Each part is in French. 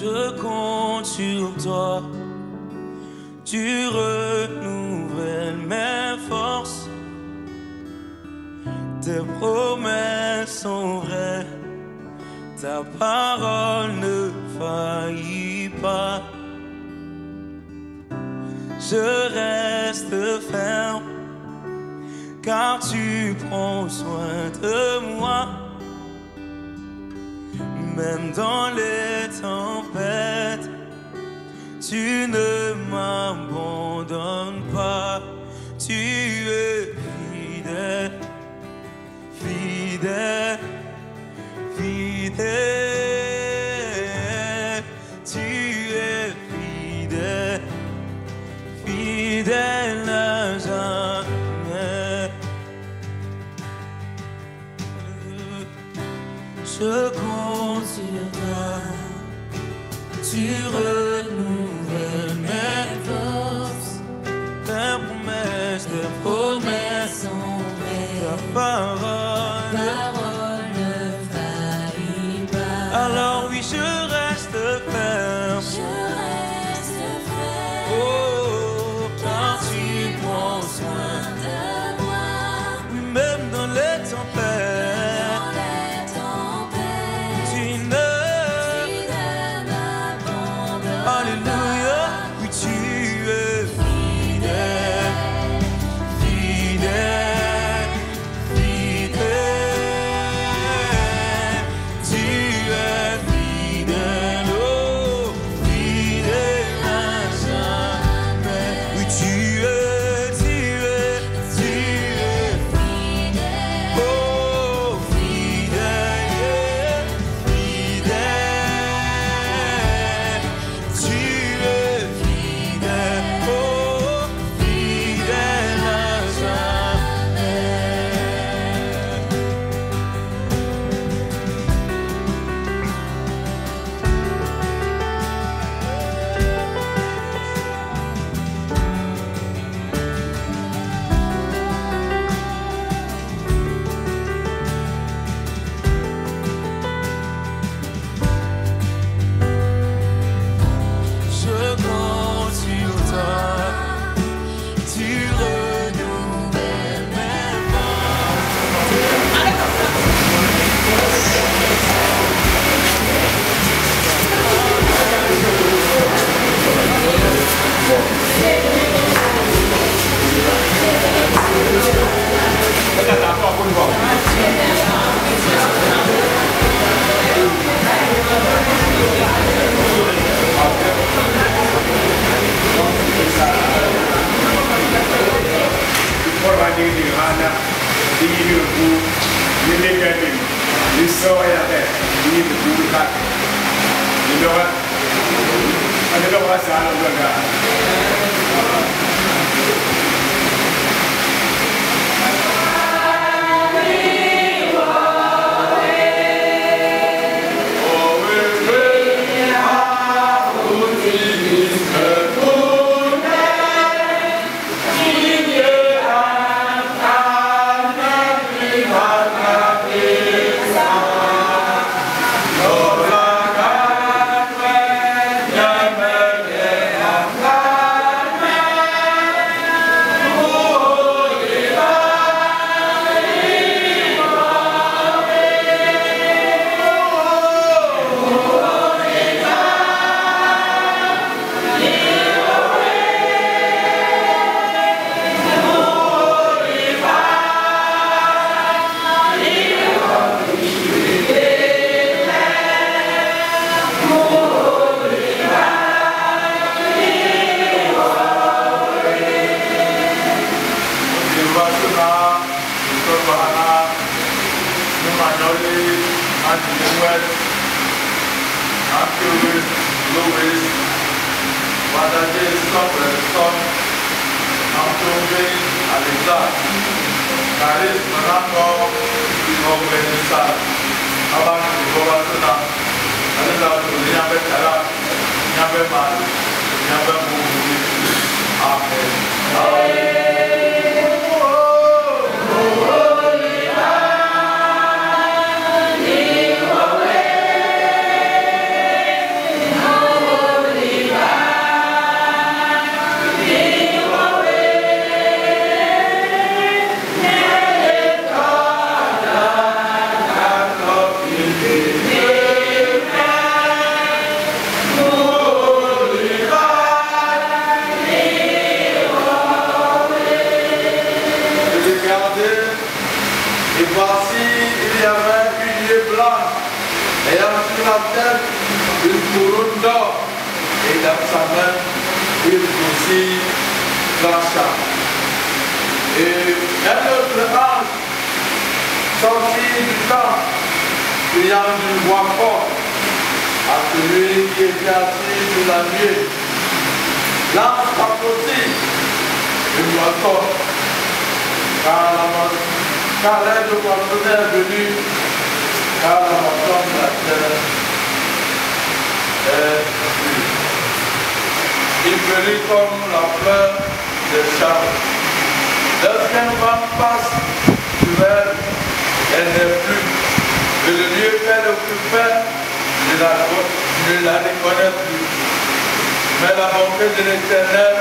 Je compte sur toi, tu renouvelles mes forces. Tes promesses sont vraies, ta parole ne faillit pas. Je reste ferme, car tu prends soin de moi. Même dans les tempêtes, tu ne m'abandonnes pas. Tu es fidèle, fidèle, fidèle. Tu es fidèle, fidèle à jamais. Je compte sur toi, tu renouvelles mes forces. Tes promesses sont vraies, ta parole ne faillit pas. Alors oui, je reste ferme. Oh, car tu prends soin de moi. Oui, même dans les tempêtes. Amen. grâce, ayant sur la tête une couronne d'or, et dans sa main une aussi tranchante. Et un autre ange sortit du temple, criant d'une voix forte à celui qui était assis sur la nuée. Lance ta aussi une voix forte, car l'aide de poissonner est venue, car la moisson de la terre est venue. Il fleurit comme la fleur des champs. Lorsqu'une femme passe sur elle, elle n'est plus. Et le lieu qu'elle occupait, ne la reconnaît plus. Mais la bonté de l'Éternel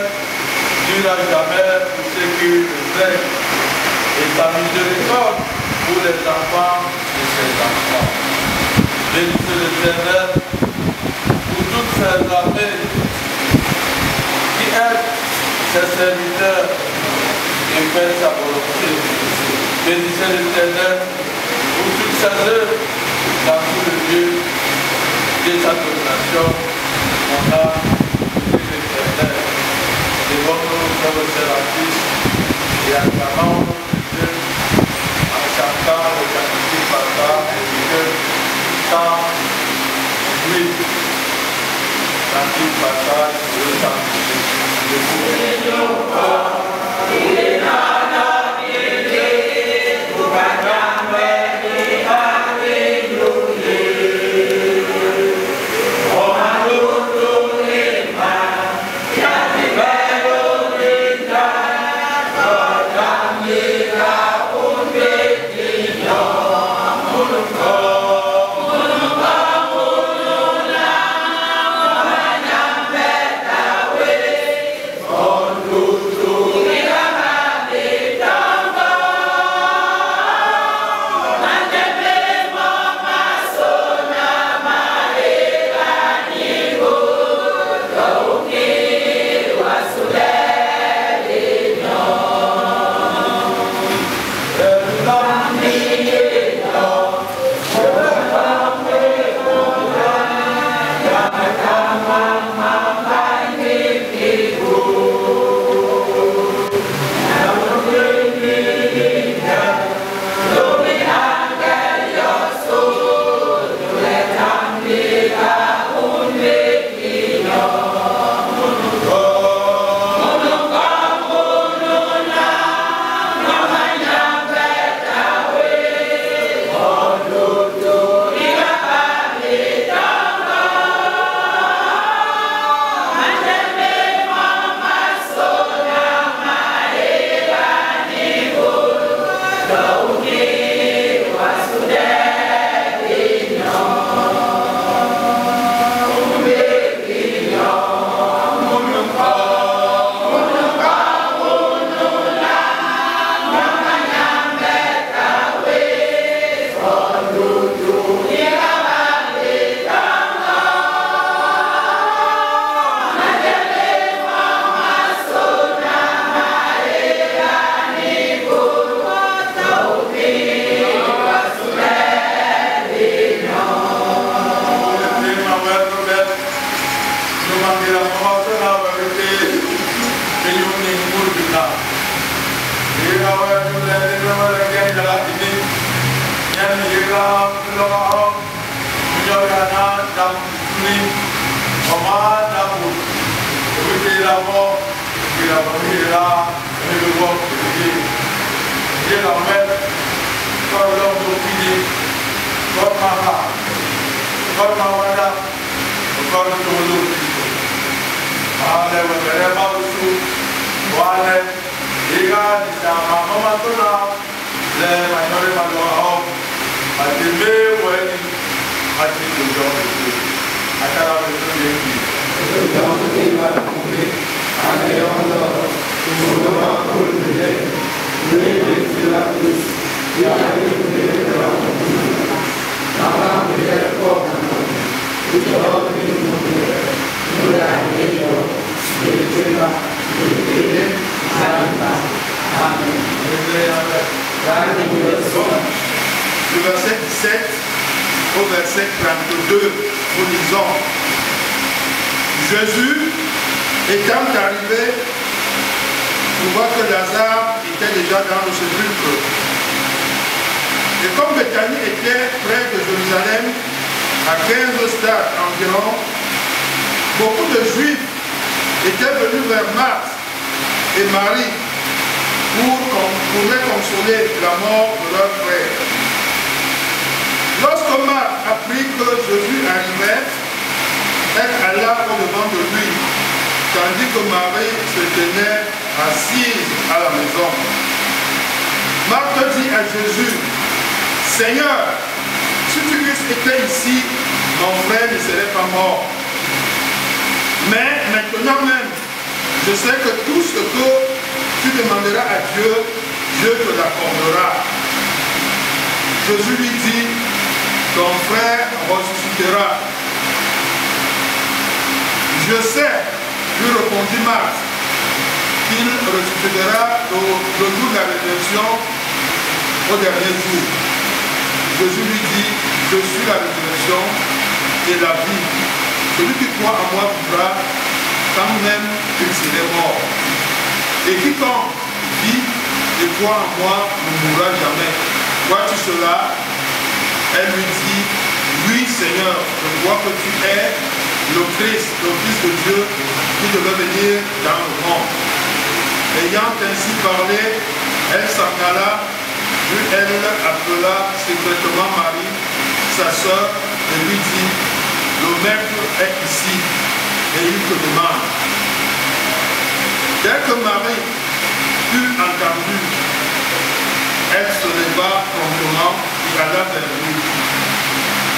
dure à jamais pour ceux qui le craignent. Et sa miséricorde pour les enfants de ses enfants. Bénissez l'Éternel pour toutes ses armées qui aident ses serviteurs et fait sa volonté. Bénissez l'Éternel pour toutes ses œuvres dans tout le lieu de sa domination. On a l'Éternel. Devons-nous faire le service et acclamons Dieu en chantant le cantique Papa et Dieu sans lui. Cantique Papa et Dieu sans Le verset 17 au verset 32, nous lisons: Jésus étant arrivé, on voit que Lazare était déjà dans le sépulcre. Et comme Béthanie était près de Jérusalem, à 15 stades environ, beaucoup de Juifs étaient venus vers Marthe et Marie pour les consoler la mort de leur frère. Lorsque Marthe apprit que Jésus arrivait, elle alla au-devant de lui, tandis que Marie se tenait assise à la maison. Marthe dit à Jésus: Seigneur, si tu eusses été ici, mon frère ne serait pas mort. Mais maintenant même, je sais que tout ce que tu demanderas à Dieu, Dieu te l'accordera. Jésus lui dit: ton frère ressuscitera. Je sais, lui répondit Marthe, qu'il ressuscitera le jour de la résurrection au dernier jour. Jésus lui dit: je suis la résurrection et la vie. Celui qui croit en moi vivra, quand même il serait mort. Et quiconque vit et croit en moi ne mourra jamais. Vois-tu cela? Elle lui dit: oui Seigneur, je vois que tu es le Christ, le Fils de Dieu, qui devait venir dans le monde. Ayant ainsi parlé, elle s'en alla, puis elle appela secrètement Marie, sa sœur, et lui dit: le maître est ici, et il te demande. Dès que Marie fut entendue, elle se leva promptement et alla vers lui.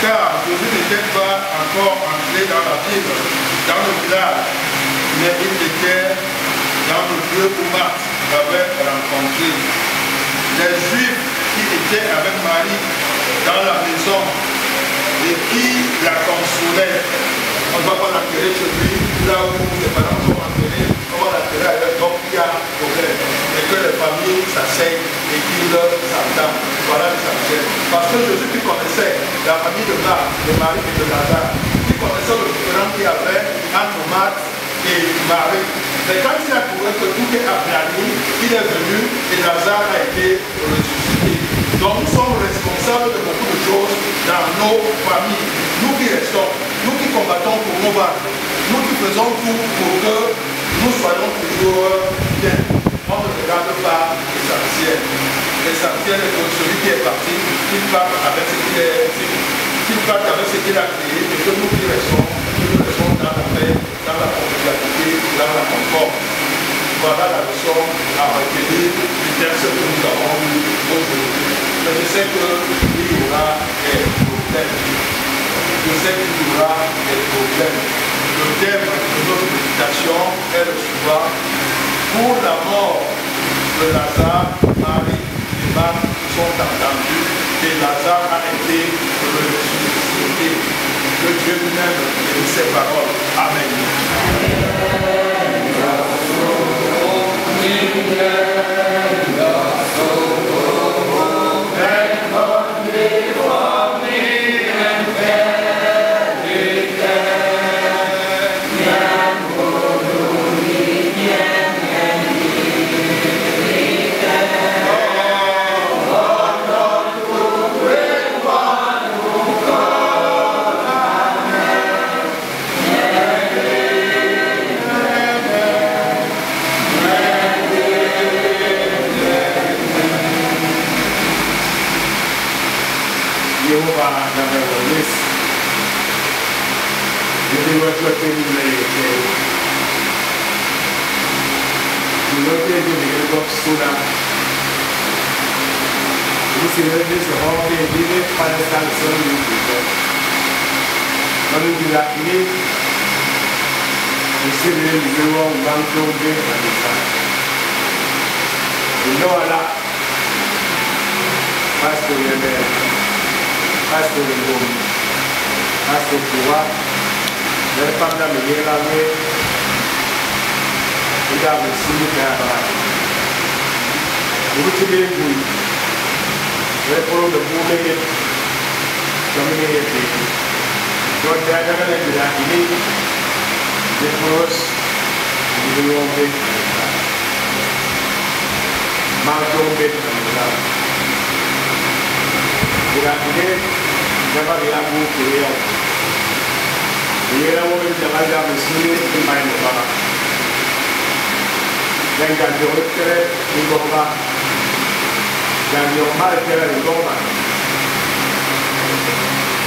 Car Jésus n'était pas encore entré dans la ville, dans le village, mais il était dans le lieu où Marthe l'avait rencontré. Les Juifs qui étaient avec Marie dans la maison et qui la consolaient, on ne va pas l'enterrer chez lui, là où les parents sont enterrés, on va l'enterrer ailleurs, donc il y a un problème. Et que les familles s'asseyent et qu'ils s'entendent. Voilà l'essentiel. Parce que Jésus qui connaissait la famille de Marthe, de Marie et de Lazare, qui connaissait le différent qu'il y avait entre Marthe et Marie. Mais quand il a trouvé que tout est aplani, il est venu et Lazare a été ressuscité. Donc nous sommes responsables de beaucoup de choses dans nos familles. Nous qui restons, nous qui combattons pour nos barques, nous qui faisons tout pour que nous soyons toujours bien. On ne regarde pas l'essentiel. L'essentiel est que celui qui est parti, qu'il parte avec ce qu'il a créé, et que nous qui restons dans la paix, dans la convivialité, dans la concorde. Voilà la leçon à retenir du texte que nous avons lu aujourd'hui. Mais je sais qu'il y aura des problèmes. Je sais qu'il y aura des problèmes. Le thème de notre méditation est le suivant: pour la mort de Lazare, Marie et Marthe sont entendus et Lazare a été ressuscité. Que Dieu lui-même bénisse ses paroles. Amen. community. God Dagana Gilaki, the first, the Roman, Malcolm Bit, Gilaki, never Gilaku, Korea. The yellow woman, the Laga, the Sunni, in my Nova. Then got the Hotel in Goma, then your market in Goma.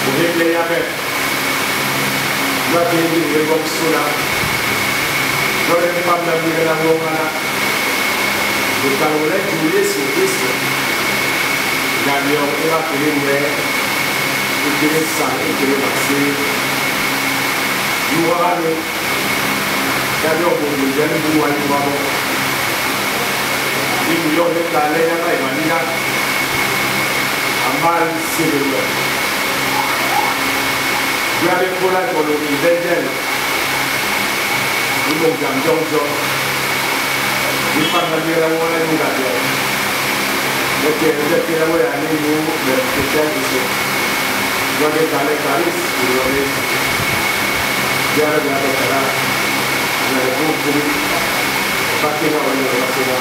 The Yabe, nothing in the box Suna, not in Pamela Mila Romana. The Carolet to listen, that your Evacuating there, it didn't sound into the vaccine. You are it, that your woman, then do what you want. In your Calais, Manila, a man civil. You have a full life for the invention. You know, Jam Johnson. You find that you are one and you got there. Okay, let's get away and you the tell you. You are the Calis, you are the Jara, and I go to backing out on your Rasula.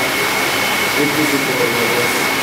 It is a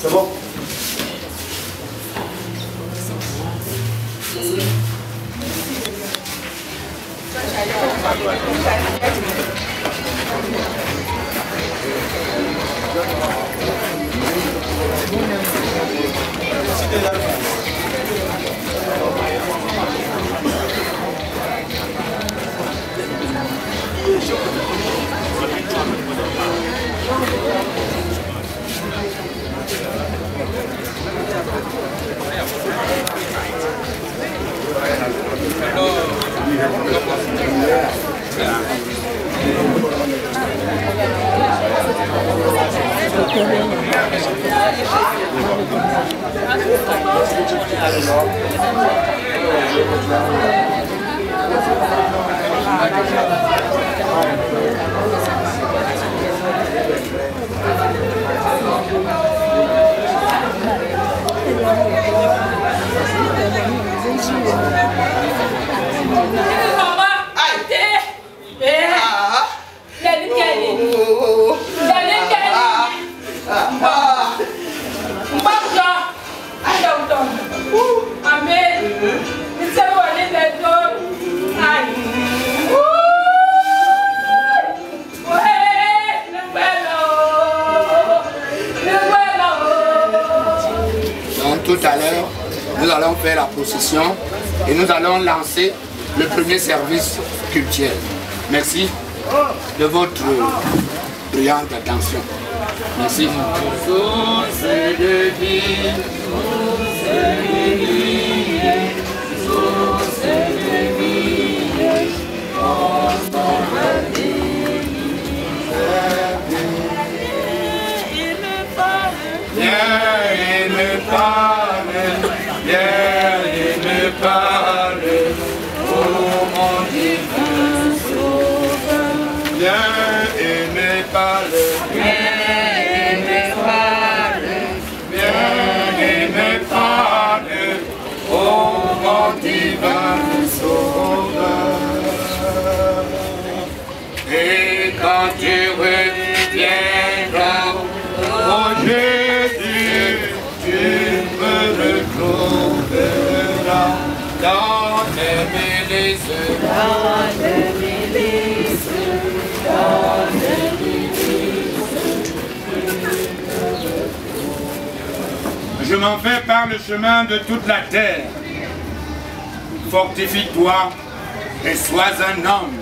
C'est bon. Tout à l'heure, nous allons faire la procession et nous allons lancer le premier service culturel. Merci de votre brillante attention. Merci. Source de vie, source de vie, source de vie, il me parle, oh mon divin sauveur. Viens et me parle, viens et me parle, viens et me parle, oh mon divin sauveur. Et quand tu reviendras, oh Jésus, tu me retrouveras dans tes milices, dans tes milices, dans tes milices. Je m'en vais par le chemin de toute la terre. Fortifie-toi et sois un homme.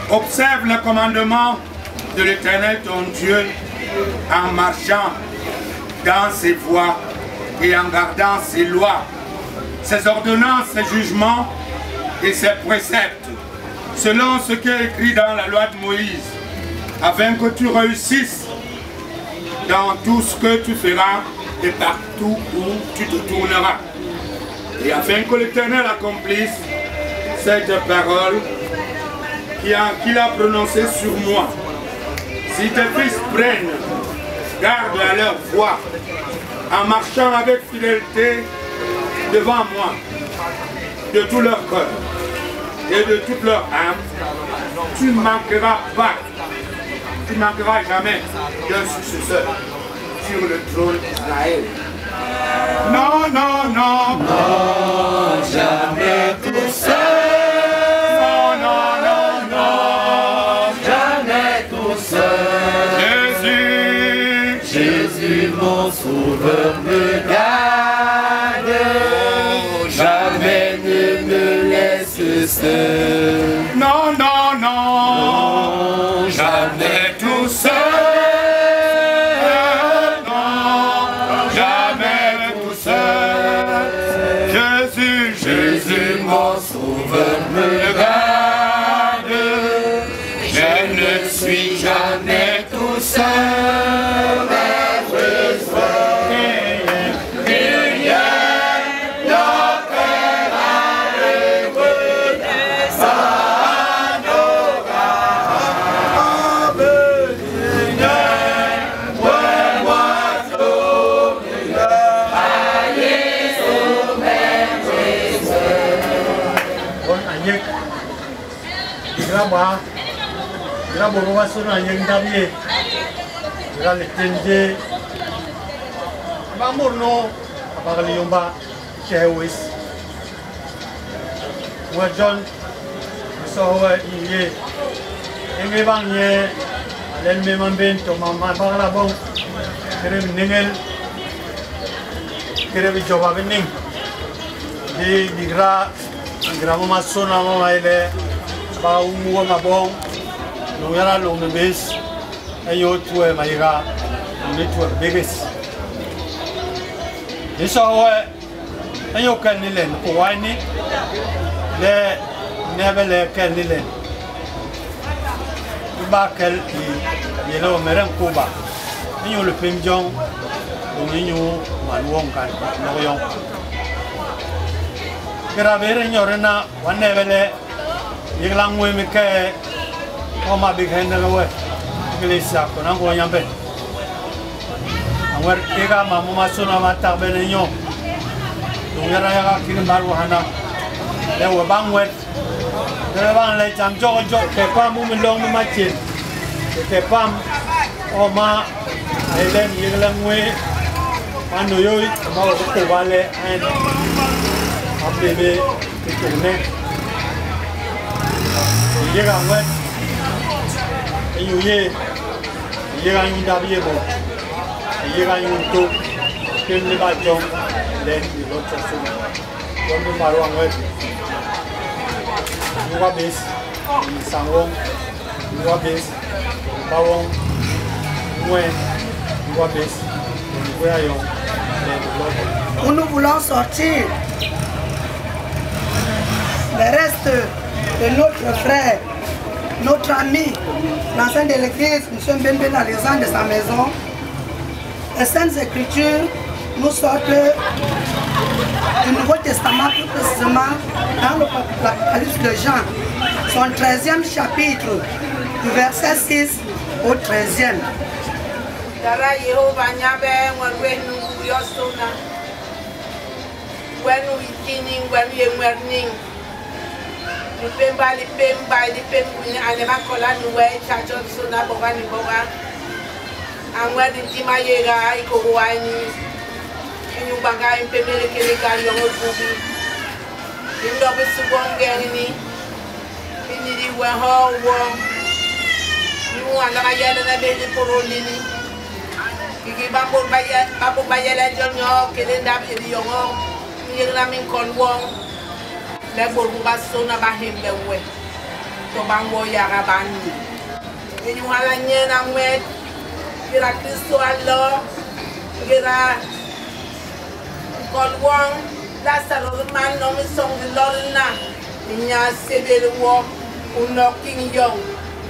Observe le commandement de l'Éternel ton Dieu en marchant dans ses voies et en gardant ses lois, ses ordonnances, ses jugements et ses préceptes, selon ce qui est écrit dans la loi de Moïse, afin que tu réussisses dans tout ce que tu feras et partout où tu te tourneras, et afin que l'Éternel accomplisse cette parole qu'il a prononcée sur moi. Si tes fils prennent garde à leur voie, en marchant avec fidélité devant moi, de tout leur cœur et de toute leur âme, tu ne manqueras pas, tu ne manqueras jamais d'un successeur sur le trône d'Israël. Non, non, non, non, jamais tout seul. Non, non, non, non, jamais tout seul. Jésus, Jésus, mon sauveur me garde. Oh, jamais ne me laisse seul. Non, non, non, non, jamais tout seul. Non, jamais tout seul. ba ira bo wa sona yang dabiye ira le tenje ba morno ba kali yomba chewis wa John so wa ye enge bang ye len me man ben to mama ba la bon kere ningel kere bi joba bening di digra gramo masona mama ile ba umu ma bon no yara lo me bes ayo tuwe maiga ne tuwe beges eso ayo kan nilen ko wani le nebele kan nilen ba kel yelo meren kuba ni le pimjong do ni man wong kan no yong grabere nyorena wanebele yiglang we me ke o ma big hen na we iglesia ko na go nyambe awar ega mamu masuna mata bene nyo do ngara ya kin baru hana le we bangwet le bang le jam jo ke pa mu mi long ma chin ke pam o ma ele yiglang we anu yo ma ko vale en abebe ke ne llega wet yuye llega un dabiye bo llega un to que le va jo le di lo chasu donde maro wet nuwa bes sangong nuwa bes bawong mwen nuwa bes voyons nous voulons sortir le reste de notre frère, notre ami, l'enseigne de l'église, M. Mbembe Alexandre de sa maison. Les Saintes Écritures nous sortent du Nouveau Testament, plus précisément dans l'Apocalypse de Jean, son 13e chapitre, du verset 6 au 13e. Lipemba anema kola nuwe chacho sona boga ni boga angwa di tima yega iko wani inyu banga impemele kele gari yongo bubi indo besubonge ni iniri we ho wo yu anga yele na be di porolini kiki bambo bayele jonyo kele ndam edi yongo yela min kon wo le borbu basona ba himbe we to bango yara bani enu hala nyena mwet gira Kristo allo gira kolwon la salo man no mi song lorna nya sebel wo knocking young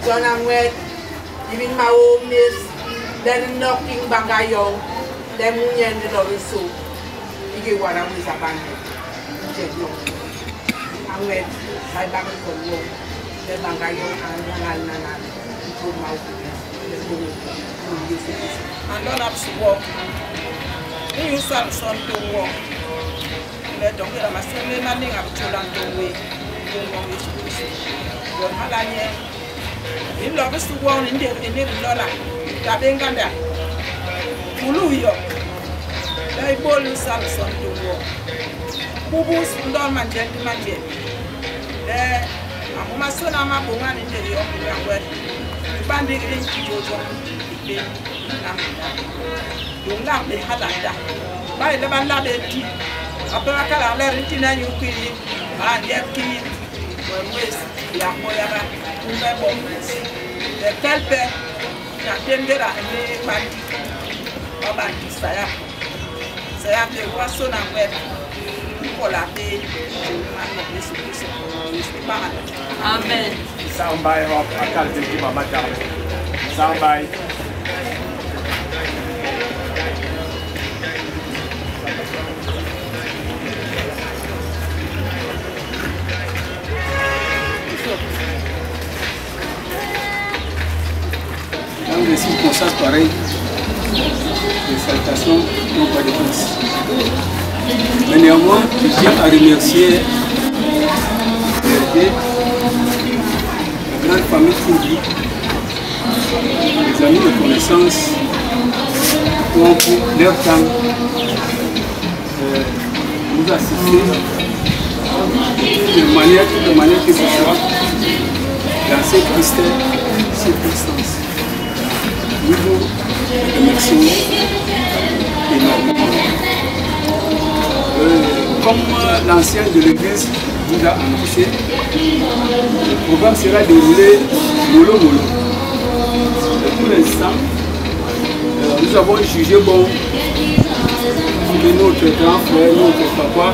jona mwet even my own miss then knocking banga young then munyen de lo so ige wara mu zabani je yo Angwet, saya bangun kau, dan bangkai yang anak-anak itu mau Ando na suwo. Ni usal son to wo. Le donc la maseme na ninga cholan to we. Yo mo isi. Yo halanye. Ni lo besu wo ni ndé lola. Ta benganda. Ulu yo. Dai bolu sal son to wo. Bubus ndon manje. Le amuma sona ma bonga ni ndé yo ngwe. Bandi rin jojo. Yung lang de halanda bay le ban la de ti apela kala le rin ti na yu ki a ye ki wes ya mo ya ba un be bo de kelpe na tendera ni bandi baba ti saya de waso na web ko la de ma no Yesu amen Sambai hop akal di mama jam sambai dans des circonstances pareilles, les salutations n'ont pas de place. Mais néanmoins, je tiens à remercier le grande famille Foubi, les amis de connaissance qui ont pris leur temps nous assister de manière que ce soit dans cette tristesse, circonstance. Nous vous remercions énormément. Comme l'ancien de l'église vous a annoncé, le programme sera déroulé mollo mollo. Pour l'instant, nous avons jugé bon que notre grand frère, notre papa,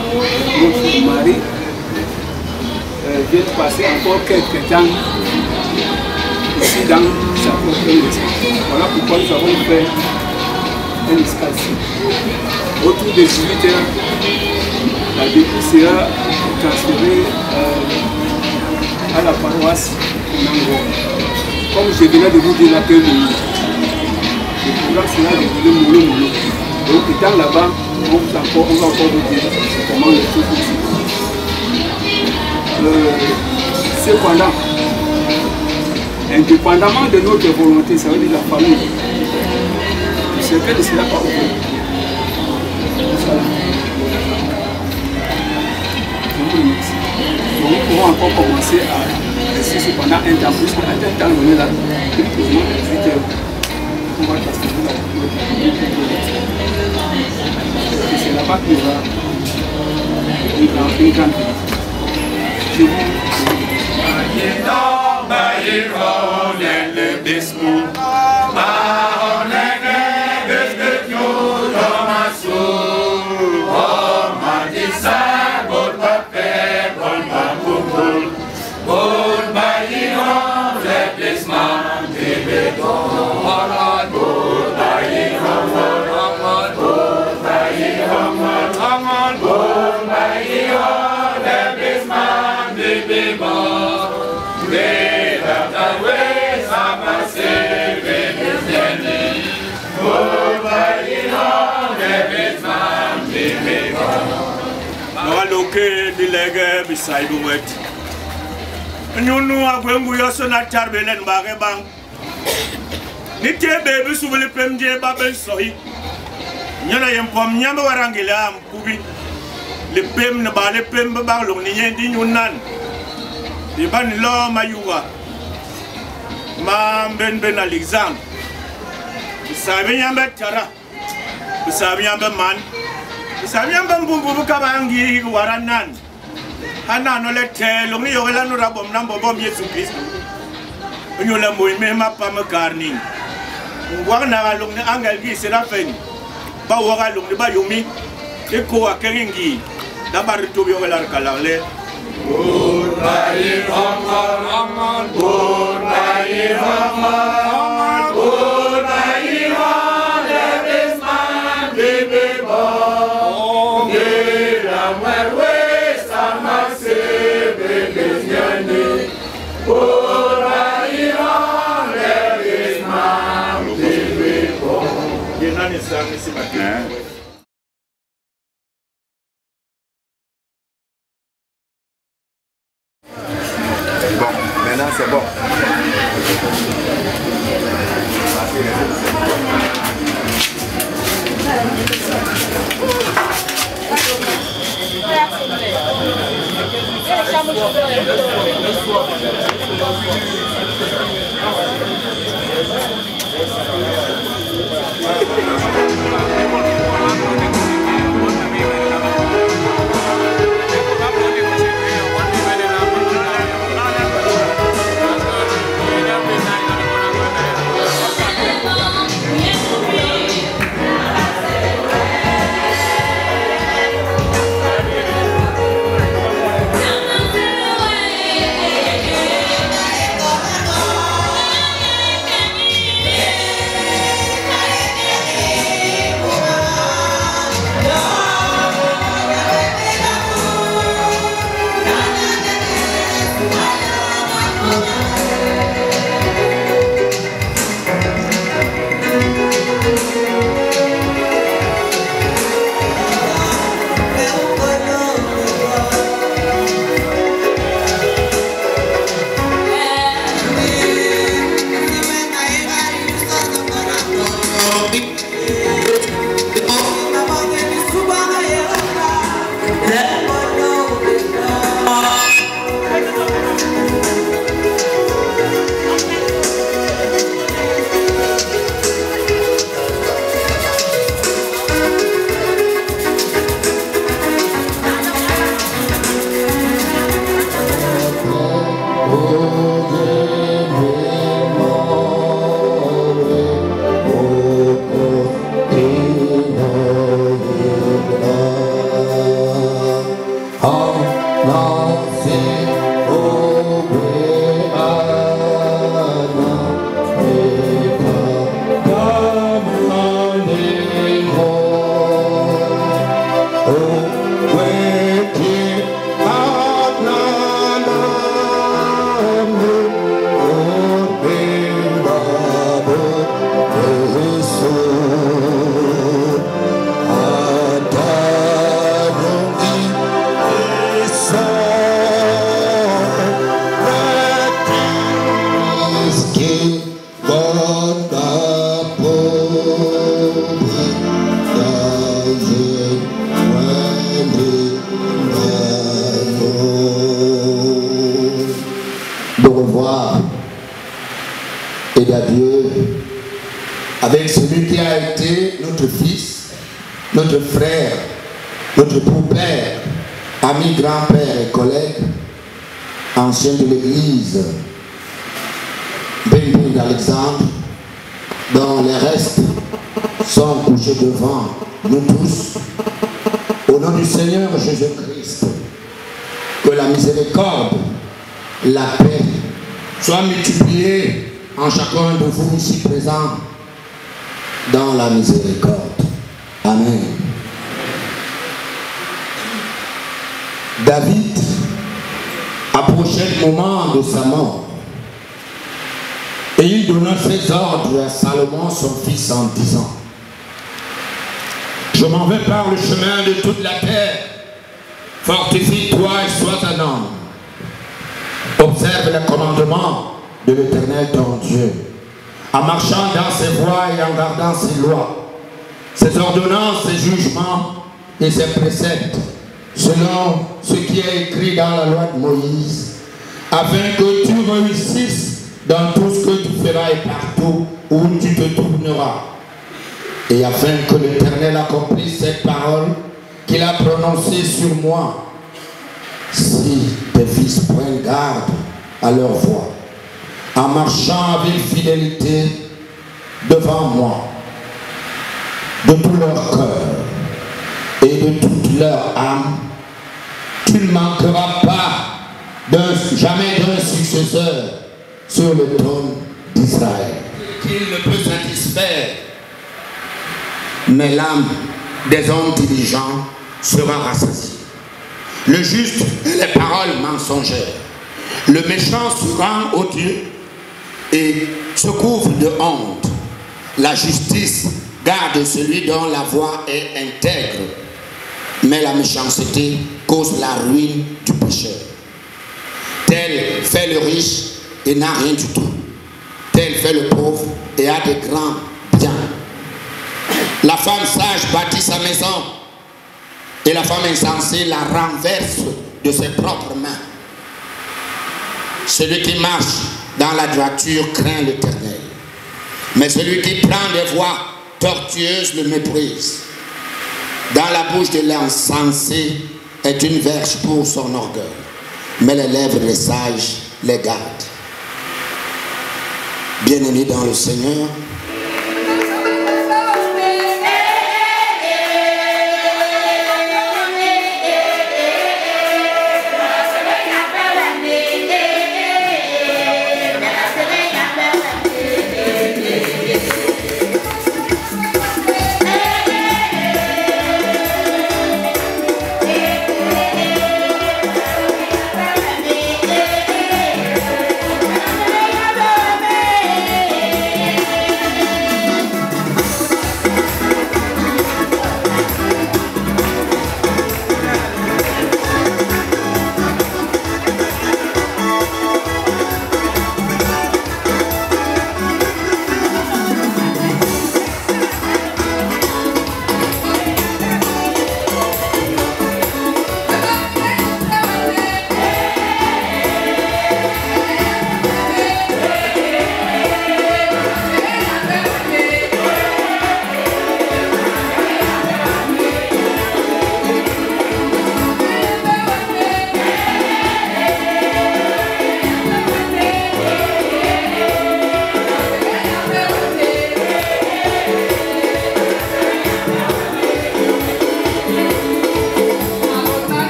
notre mari viennent passer encore quelques temps ici dans sa propre maison. Voilà pourquoi nous avons fait un escale. Autour des 18 heures, la dépouille sera transférée à la paroisse Nango. Comme je venais de vous dire là que le programme sera déroulé mollo mollo. Donc étant là-bas, on va encore vous dire comment le truc est. Cependant, indépendamment de notre volonté, ça veut dire la famille, le secret ne sera pas ouvert. Donc nous pourrons encore commencer à rester cependant un temps plus, à un temps donné là, plus ou moins 18 heures. On va passer là. C'est là-bas qu'il y aura une grande vie. Je vous Ke dilege bisaidu wet nyunu agwengu yoso na charbelen bare bang nite bebe subule pemje baben sohi nyana yempom nyamba warangila kubi le pem na ba le pem ba lo ni yendi nyunan di ban lo mayuwa ma ben alexandre bisabi nyamba tara bisabi nyamba man Sabiamba mbumbu kabangi waranan hana no lete lo ni yogela no rabom nambo bom Yesu Kristo nyola moime mapa makarni ngwana ga lo ni angal gi serafen ba waga lo ni ba yumi e ko akengi da bar to yogela kalale Bon, maintenant c'est bon. à Dieu avec celui qui a été notre fils, notre frère, notre beau-père, ami, grand-père et collègue, ancien de l'Église, Ben d'Alexandre, dont les restes sont couchés devant nous tous. Au nom du Seigneur Jésus-Christ, que la miséricorde, la paix soient multipliées en chacun de vous ici présents dans la miséricorde. Amen. David approchait le moment de sa mort et il donna ses ordres à Salomon, son fils, en disant: je m'en vais par le chemin de toute la terre. Fortifie-toi et sois un homme. Observe les commandements de l'Éternel ton Dieu, en marchant dans ses voies et en gardant ses lois, ses ordonnances, ses jugements et ses préceptes, selon ce qui est écrit dans la loi de Moïse, afin que tu réussisses dans tout ce que tu feras et partout où tu te tourneras. Et afin que l'Éternel accomplisse cette parole qu'il a prononcée sur moi, si tes fils prennent garde à leur voie, en marchant avec fidélité devant moi, de tout leur cœur et de toute leur âme, tu ne manqueras pas jamais d'un successeur sur le trône d'Israël, qu'il ne peut satisfaire. Mais l'âme des hommes diligents sera rassasiée. Le juste les paroles mensongères. Le méchant se rend odieux et se couvre de honte. La justice garde celui dont la voie est intègre, mais la méchanceté cause la ruine du pécheur. Tel fait le riche et n'a rien du tout. Tel fait le pauvre et a de grands biens. La femme sage bâtit sa maison et la femme insensée la renverse de ses propres mains. Celui qui marche dans la droiture craint l'Éternel, mais celui qui prend des voies tortueuses le méprise. Dans la bouche de l'insensé est une verge pour son orgueil, mais les lèvres des sages les gardent. Bien-aimés dans le Seigneur,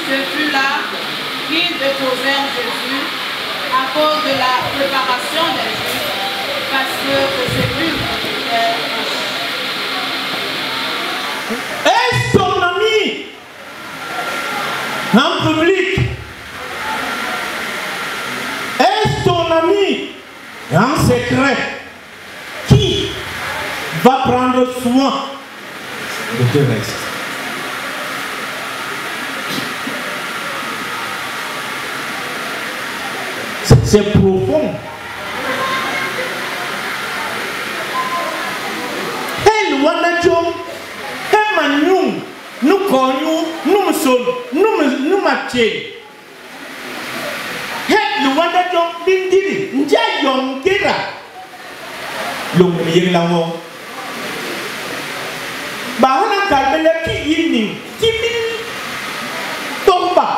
Ce fut là qu'il de exposèrent Jésus à cause de la préparation des Juifs, parce que le sépulcre était proche. Est-ce ton ami en public? Est-ce ton ami en secret qui va prendre soin de tes restes? C'est profond. Elle wanajom, elle manum, nous connus, nous sommes, nous matchés. Elle wanajom bindiri, njayom kira, l'oublie l'amour. Bahana kalbele ki yini, ki bin tomba.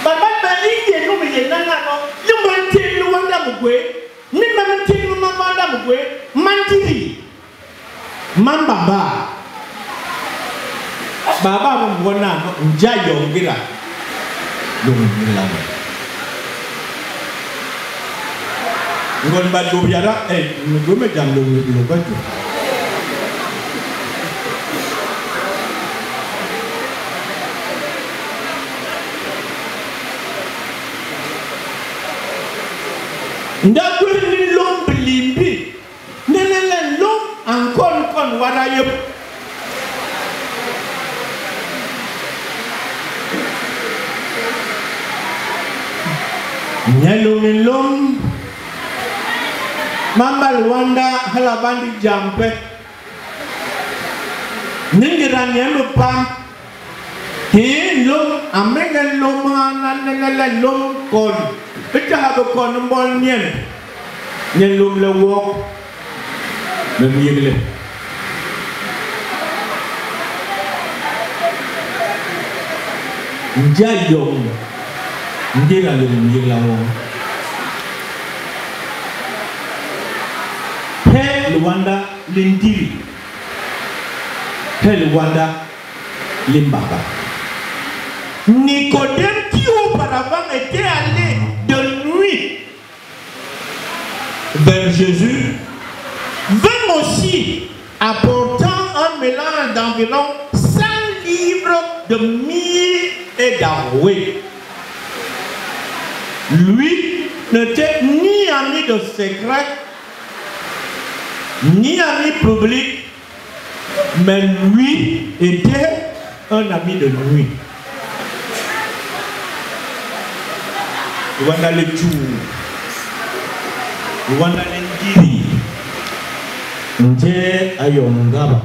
Baba inge no me yenanga no limante no wanda mugwe ni mamante no wanda mugwe mantiri mambaba baba mbona nja yongira lomila ngon ba do biara ngome jamlo lo bato ndakwe ni lom bilimbi nenele lom ankon warayep nyelumi lom mamba Rwanda halabandi jampe ningira nyembe pa lom amenge lom nanele lom kon Kita have a conbon yen lum le walk le miele. Njayong ndira le miele la wo. He Luanda lindiri. He Luanda limbaba. Nicodème qui auparavant était allé de nuit vers Jésus vint aussi apportant un mélange d'environ 100 livres de myrrhe et d'aloe. Lui n'était ni ami de secret, ni ami public, mais lui était un ami de nuit. Rwanda le chou, Rwanda le ndiri, nje ayongaba,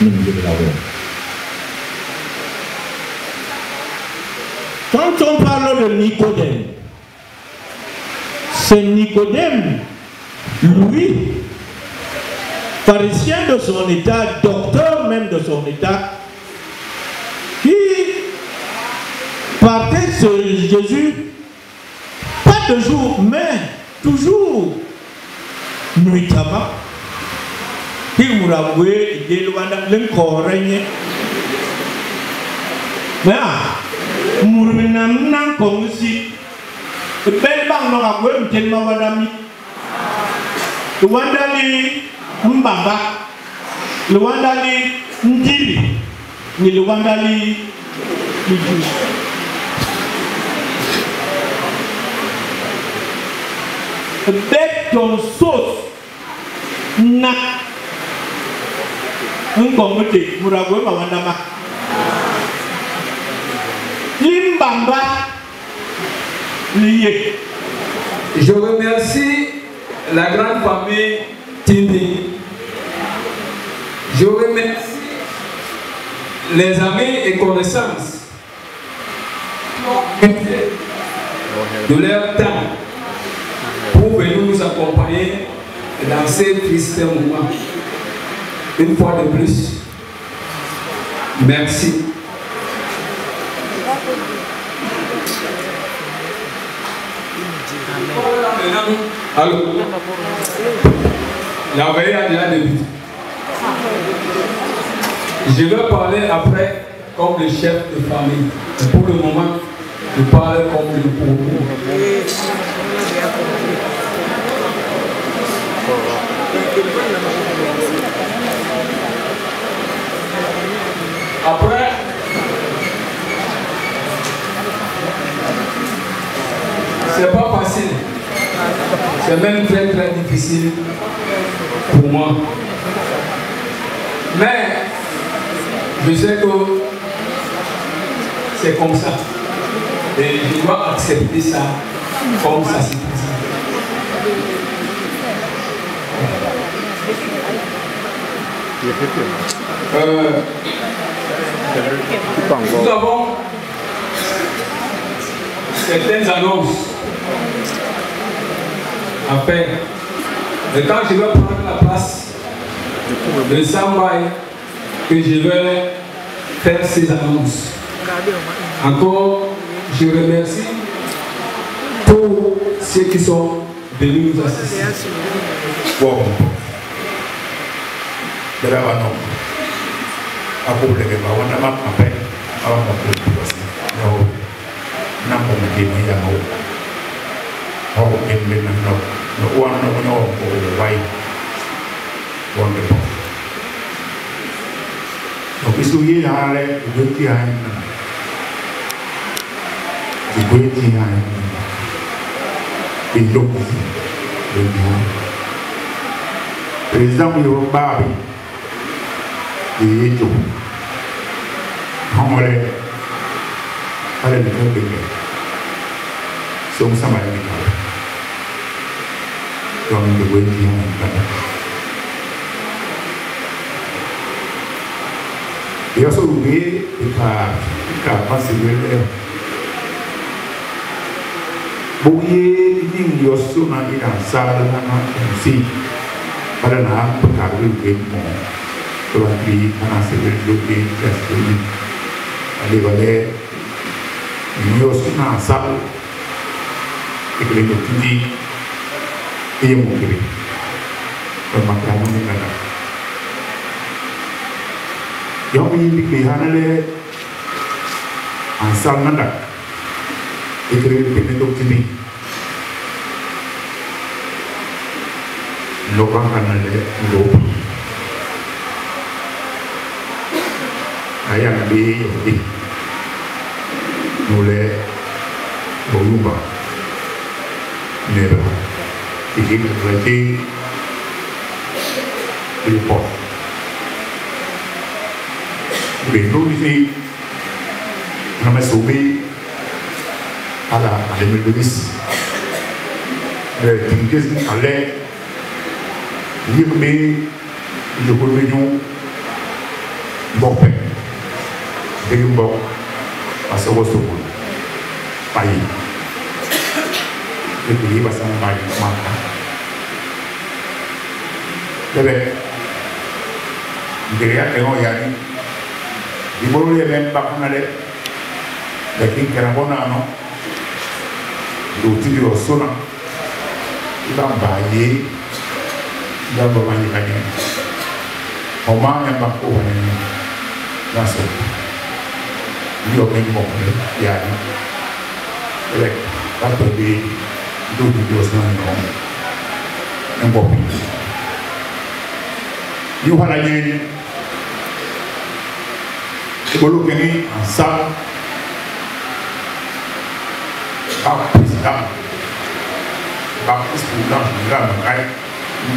n'imjiblawo. Quand on parle de Nicodème, c'est Nicodème, lui, pharisien de son état, docteur même de son état, qui partait sur Jésus. Pas toujours, mais toujours nuitamment. Il mouraboué, il est loin de l'encoregne. Mais mourminam nan kongusi. Bel bang no aboué, m'tel ma wadami. Le wandali mbamba. Le wandali ndili. Ni le wandali ndili. Bec ton sauce na un comité muragwe mawandama limbamba lié. Je remercie la grande famille Tindi. Je remercie les amis et connaissances de leur temps pour venir nous accompagner dans ces tristes moments. Une fois de plus, merci. Allô? La veille a déjà débuté. Je vais parler après comme le chef de famille. Pour le moment, de parler comme il pour nous. Après, c'est pas facile, c'est même très très difficile pour moi. Mais je sais que c'est comme ça. Et je dois accepter ça comme ça se présente. Nous avons certaines annonces à faire. Et quand je vais prendre la place de Sambaï, que je vais faire ces annonces. Encore, je remercie tous ceux qui sont venus nous assister. Bon, de là, non. À problème, on a marqué après, on a marqué aussi. Non, non, on a dit, il y a un autre. On a dit, non, on a dit, donc, il y a un peu de temps. Il y a un peu de temps. Il y a un peu de temps. Président du Babi, il y a un peu de temps. Il y a un peu de temps. Sống sao mà mình nói cho mình được quên gì không? Dia suruh dia kita masih boleh. Bukti ini Yosu nanti dasar anak si pada nak perkara ilmu. Tuan di mana sebelum di ini. Ada ini Yosu nasal iklim tinggi ilmu kiri. Pemakaman ini ada. Yang pilihan oleh asal nanda iklim pintu sini lokang oleh lopi ayam di mulai berubah merah ini berarti report. Bentuk ini nama Subi ada menulis tinggi ada ini kami jauh lebih bopek dengan bop pasal wasupun pagi itu pasal pagi makan jadi dia tengok yang di bawah dia lembak nade, tapi kerana bona no, luti di osona, kita bayi, kita bermain kali, orang yang baku ini, masuk, dia main bola, ya, elek, tapi di luti di osona no, yang bola, you halanya ini. Sebelum ini asal Pakistan, juga mengenai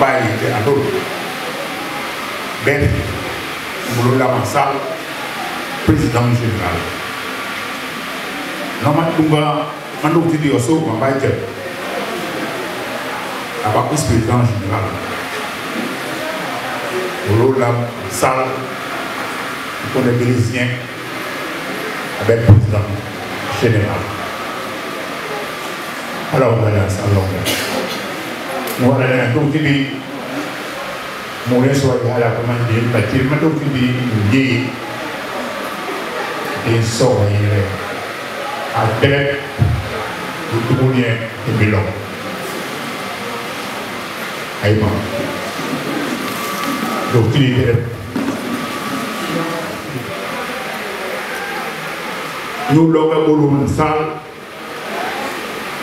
bayi itu adul, ben sebelum lama asal Presiden General. Nama tunggal manduk di Oslo membaca apa Presiden General. Sebelum lama asal pour les Brésiliens avec le président général. Alors voilà, ça l'envers. Nous allons donc dire, nous allons à la commande de bâtiment, donc il y a des sorts à tête de tout le monde et Milan. Aïe, donc il y a nous l'avons voulu faire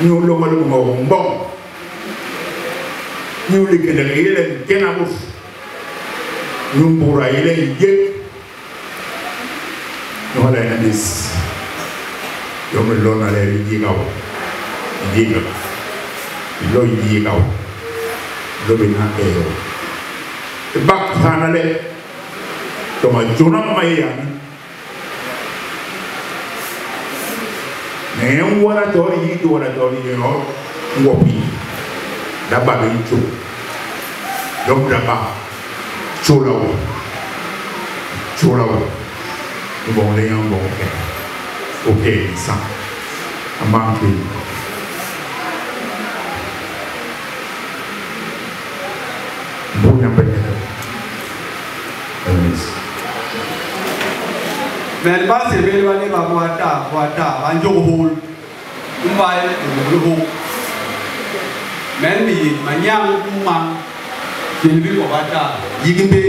Nous l'avons bon. Nous les Kenabous. Nous pourrons y aller. Nous allons aller. Nous allons aller. Lo yi gaw lo be na e bak hanale to ma jona mai ya ne wala to yi to wala to yi no ngopi da ba be chu do da ba chula bon le yon bon ok ça amang bi men ba se be wa ni ba wa ta an jo hul vai hul men mi ma nyang ma kin bi ko wa ta yigin be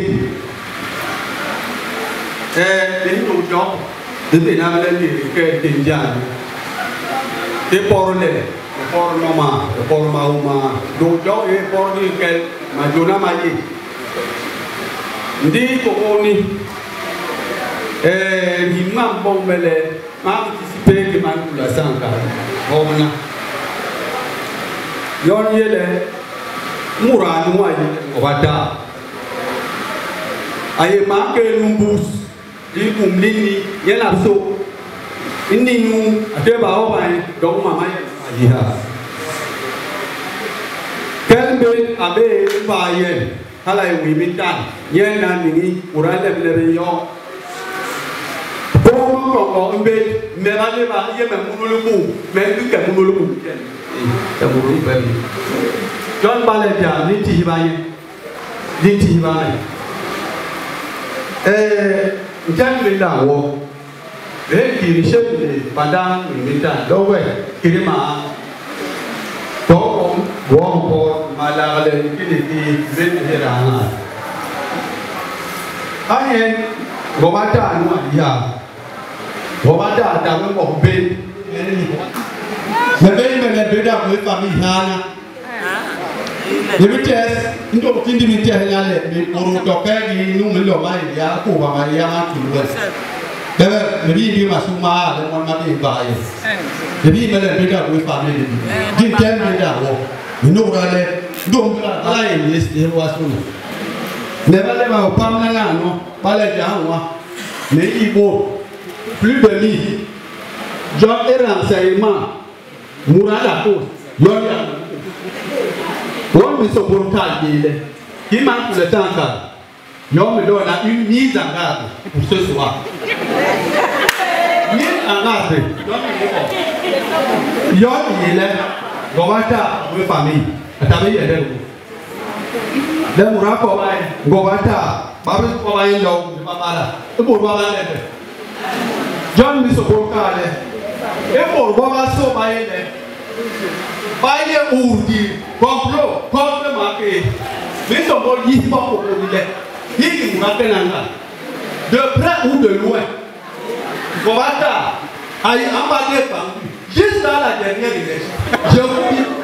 đến chỗ chó đến Việt Nam lên thì cái tiền giang cái por này por mà đồ chó cái por đi cái mà chỗ nào mà gì đi cô ni hình mang bông về lệ mang participate cái mang là sang cả hôm nay do như là mua ra ngoài của ta ai mang cái numbus đi cùng linh đi nhớ làm số ini nu ada bawa mai dong mama gì hả cái bên abe vài hay là người bên cạnh nhớ là mình uran đẹp đẹp yo bông có bên mẹ ba đi ba nhớ mẹ mua lúa mù mẹ cứ cả mua lúa mù cả mua lúa bên John ba lên nhà đi chỉ bài Jangan bilang wo, kiri siapa pandang minta, doa kiri mah, doa buang por malah kalau kiri berherana. Ayen, gomata anu dia, gomata dalam mobil, sebenarnya beda dengan familiana. Jadi untuk kini minta hanya le, orang tokai ni nu melo mai dia, aku bapa dia mati luar. Tapi dia masuk mah, dan orang mati bahaya. Jadi mana beda dengan family ni. Dia jangan beda, minum orang le, dom lain ni luas pun. Never le mau pamela no, balik jauh ni ibu, plus de ni, jauh erang saya mah, murah aku, jauh. Wọ́n mi sọ fún ká yé lẹ, kí máa ń kulẹ̀ tán ká, yọ mi lọ na ní ìzàngá ìpùsọ̀ sùwà. Ní àngá rẹ̀, yọ mi yé lẹ, gọ̀wátà wí fàmì, àtàbí yẹ lẹ́nu. Lẹ́mùrá kọ̀ báyìí, gọ̀wátà, bàbá kọ̀ báyìí lọ, bàbá la, ipò bàbá lẹ́nu. John mi sọ fún ká lẹ, ipò bàbá sọ báyìí lẹ. Baye urdi komplo make mais son bon yi pas pour le lait yi mu akenanga de près ou de loin Gomata aïe emballé par juste dans la dernière élection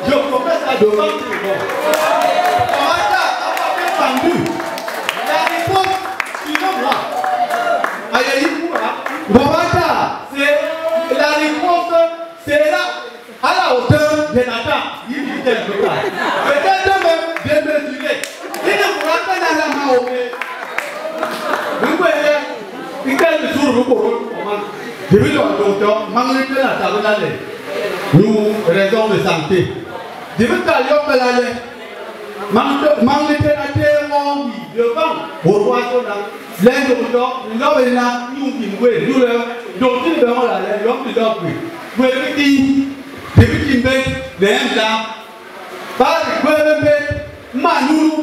je confesse à devant tout le monde Gomata emballé par la réponse suivez-moi aïe Gomata c'est la réponse c'est là à la hauteur de Nathan, il dit peut-être même démesuré. Il ne pourra pas dans la main au pied. Vous voyez, il y a le jour où je vais dans le docteur, manquer la table d'aller. Nous, raison de santé. Je vais t'aller au palais. Manquer la terre, mon vie, devant, au roi Soda. Les docteurs, nous avons là, nous qui nous voyons, nous le docteur devant la lèvre, l'homme de l'homme. Vous voyez, depuis qu'il met les là, par le Manoulou,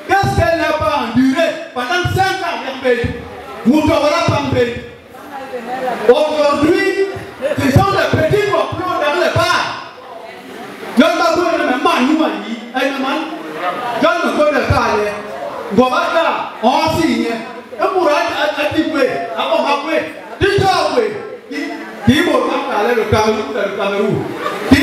qu'est-ce qu'elle n'a pas enduré pendant 5 ans? Nous ne l'aurons pas fait. Aujourd'hui, ce sont les petits complots dans les bars. Je ne sais pas si Manoulou a dit, je ne sais pas si Gomata, on signe, et pour attirer, à Momakwe, qui va aller le Cameroun, qui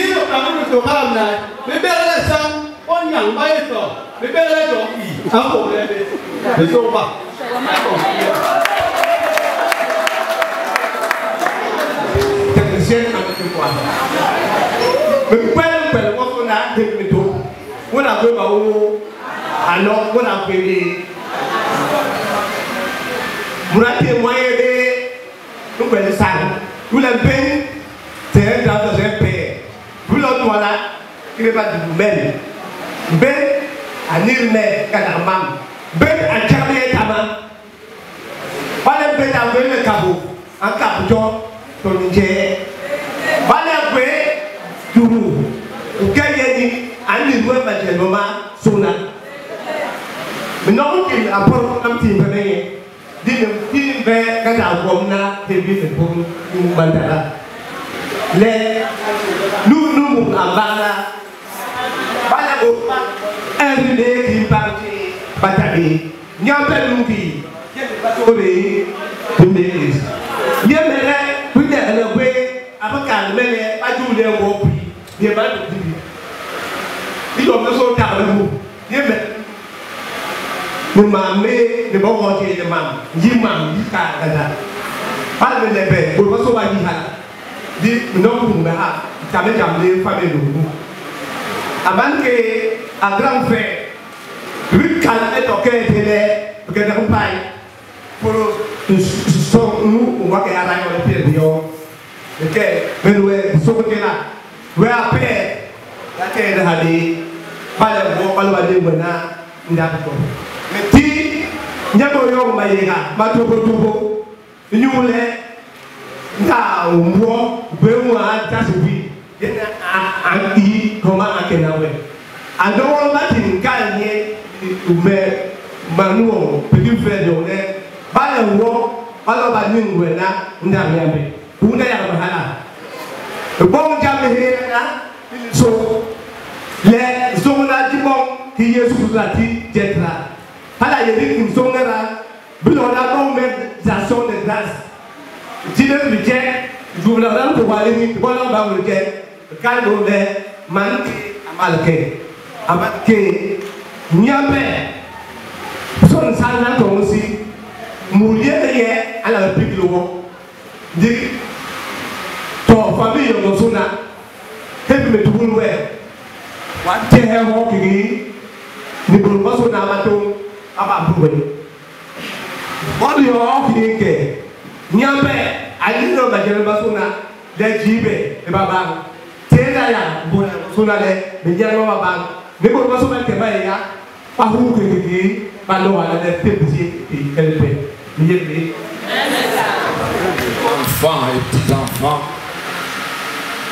Enfants et petits-enfants,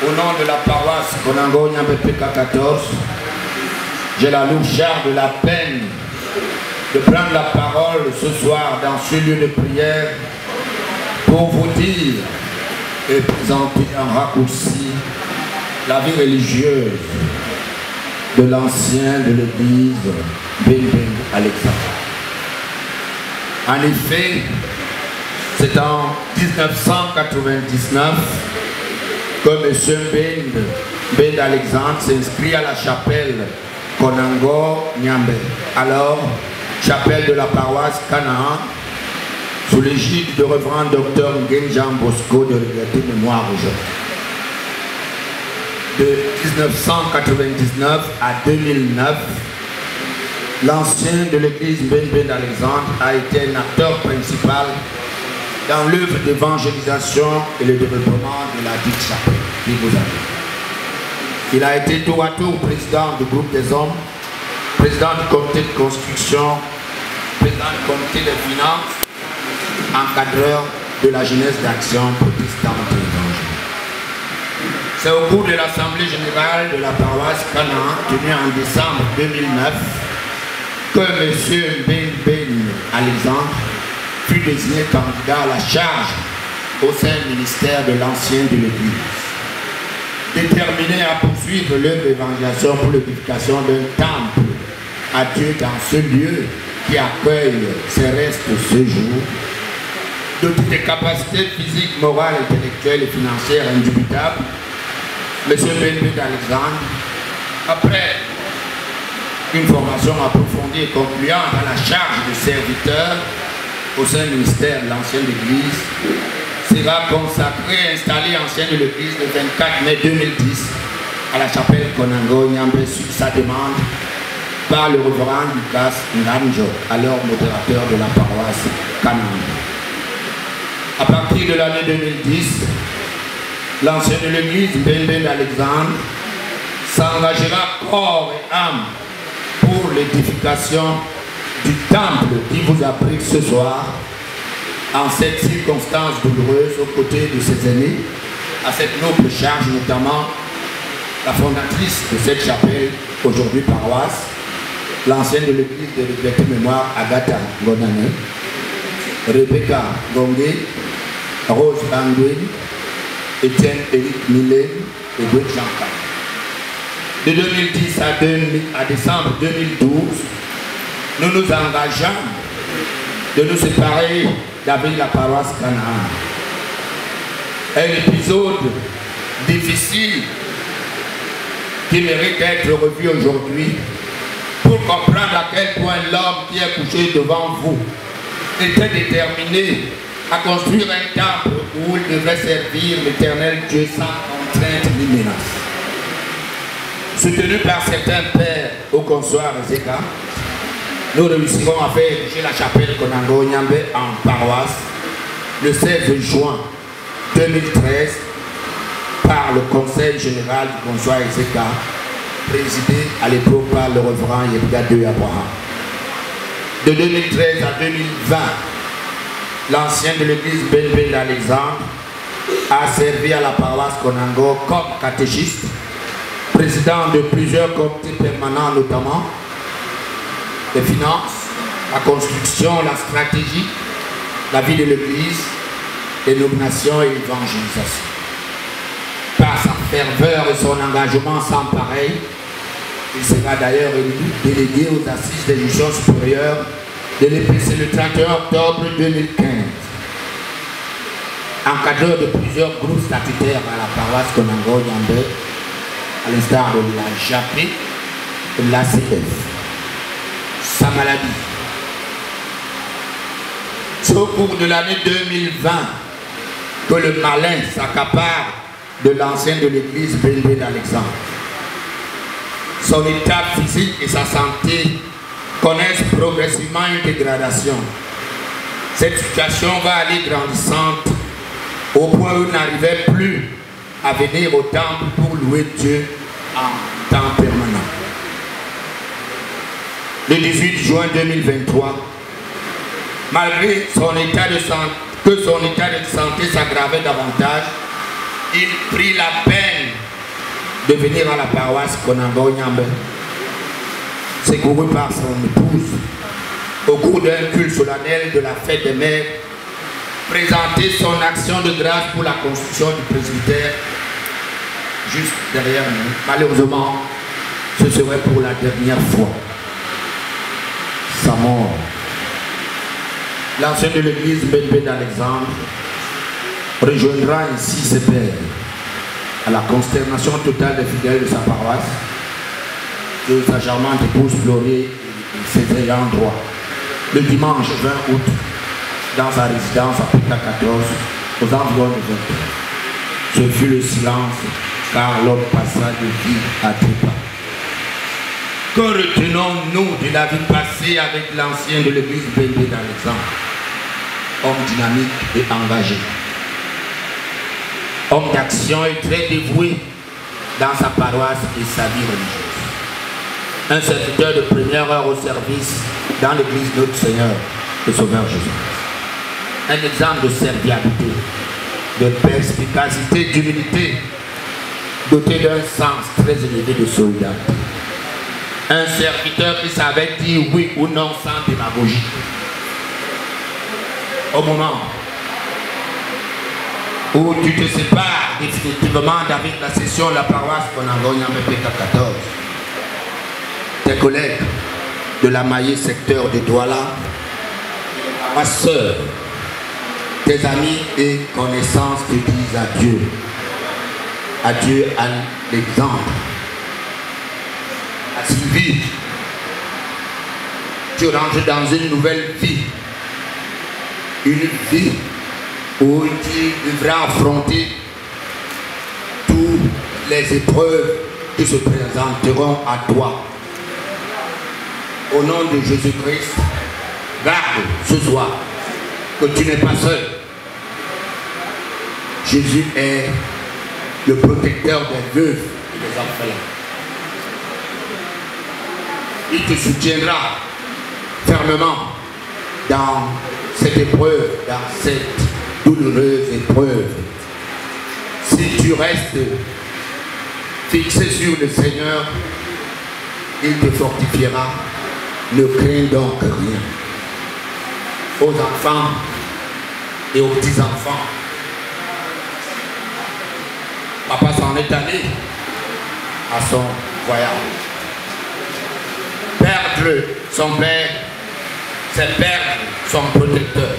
au nom de la paroisse Konango Nyambe PK14, j'ai la loucheur de la peine de prendre la parole ce soir dans ce lieu de prière pour vous dire et présenter en raccourci la vie religieuse de l'ancien de l'église Ben Alexandre. En effet, c'est en 1999 que M. Ben Alexandre s'inscrit à la chapelle Konango Nyambe, alors chapelle de la paroisse Canaan, sous l'égide de reverend Dr Ngenjan Bosco de regretter mémoire aujourd'hui. De 1999 à 2009, l'ancien de l'église Ben Alexandre a été un acteur principal dans l'œuvre d'évangélisation et le développement de la dite chapelle qui vous avez. Il a été tour à tour président du groupe des hommes, président du comité de construction, président du comité des finances, encadreur de la jeunesse d'action protestante et évangélique. C'est au cours de l'Assemblée générale de la paroisse Canaan, tenue en décembre 2009, que M. Ben Alexandre fut désigné candidat à la charge au sein du ministère de l'ancien de l'Église. Déterminé à poursuivre l'œuvre d'évangélisation pour l'édification d'un temple à Dieu dans ce lieu qui accueille ses restes ce jour, doté des capacités physiques, morales, intellectuelles et financières indubitables, M. Benbé d'Alexandre, après une formation approfondie et concluante à la charge de serviteur au sein du ministère de l'ancienne Église, sera consacré et installé ancienne de l'Église le 24 mai 2010 à la chapelle Konango Nyambé sur sa demande par le révérend Lucas Nganjo, alors modérateur de la paroisse Canaan. À partir de l'année 2010, l'ancienne de l'Église Benbé d'Alexandre s'engagera corps et âme pour l'édification du temple qui vous abrite ce soir en cette circonstance douloureuse aux côtés de ses aînés, à cette noble charge, notamment la fondatrice de cette chapelle, aujourd'hui paroisse, l'ancienne de l'église de Liberté Mémoire, Agatha Gonane, Rebecca Gongé, Rose Bangwe, Étienne Éric Millet et d'autres gens. De 2010 à décembre 2012, nous nous engageons de nous séparer d'avec la paroisse Canaan. Un épisode difficile qui mérite d'être revu aujourd'hui pour comprendre à quel point l'homme qui est couché devant vous était déterminé à construire un temple où il devrait servir l'Éternel Dieu sans contrainte ni menace. Soutenu par certains pères au consoir Ezeka, nous réussirons à faire ériger la chapelle Konango Nyambé en paroisse le 16 juin 2013 par le Conseil général du consoir Ezeka, présidé à l'époque par le révérend Yebga de Abraham. De 2013 à 2020, l'ancien de l'église Benbé d'Alexandre a servi à la paroisse Konango comme catéchiste, président de plusieurs comités permanents, notamment les finances, la construction, la stratégie, la vie de l'église, les nominations et l'évangélisation. Par sa ferveur et son engagement sans pareil, il sera d'ailleurs élu délégué aux assises des jugements supérieurs de l'EPC le 31 octobre 2015. Encadreur de plusieurs groupes statutaires à la paroisse Konango Nyambé, à l'instar de la JAP et de l'ACF. Sa maladie. C'est au cours de l'année 2020 que le malin s'accapare de l'ancien de l'église Benbé d'Alexandre. Son état physique et sa santé connaissent progressivement une dégradation. Cette situation va aller grandissante au point où il n'arrivait plus à venir au temple pour louer Dieu en temps permanent. Le 18 juin 2023, malgré son état de santé, que son état de santé s'aggravait davantage, il prit la peine de venir à la paroisse Konango Nyambé, secouru par son épouse, au cours d'un culte solennel de la fête des mères, présenter son action de grâce pour la construction du presbytère juste derrière nous. Malheureusement, ce serait pour la dernière fois. Sa mort. L'ancien de l'église Benbé d'Alexandre rejoindra ainsi ses pères à la consternation totale des fidèles de sa paroisse, de sa charmante épouse Florée et ses ayants droit, le dimanche 20 août, dans sa résidence à Pita 14, aux environs de 20 heures. Ce fut le silence, car l'homme passa de vie à trépas. Que retenons-nous de la vie passée avec l'ancien de l'église Benbé d'Alexandre? Homme dynamique et engagé. Homme d'action et très dévoué dans sa paroisse et sa vie religieuse. Un serviteur de première heure au service dans l'église de notre Seigneur et Sauveur Jésus. Un exemple de serviabilité, de perspicacité, d'humilité, doté d'un sens très élevé de solidarité. Un serviteur qui savait dire oui ou non sans démagogie. Au moment où tu te sépares définitivement d'avec la session de la paroisse Konango Nyambé Pita 14, tes collègues de la Maillé secteur de Douala, ma soeur, tes amis et connaissances te disent adieu. Adieu à l'exemple. À Sylvie, tu rentres dans une nouvelle vie. Une vie où tu devras affronter toutes les épreuves qui se présenteront à toi. Au nom de Jésus-Christ, garde ce soir que tu n'es pas seul. Jésus est le protecteur des veuves et des orphelins. Il te soutiendra fermement dans cette épreuve, dans cette douloureuse épreuve. Si tu restes fixé sur le Seigneur, il te fortifiera. Ne crains donc rien. Aux enfants et aux petits-enfants, papa s'en est allé à son voyage. Perdre son père, c'est perdre son protecteur.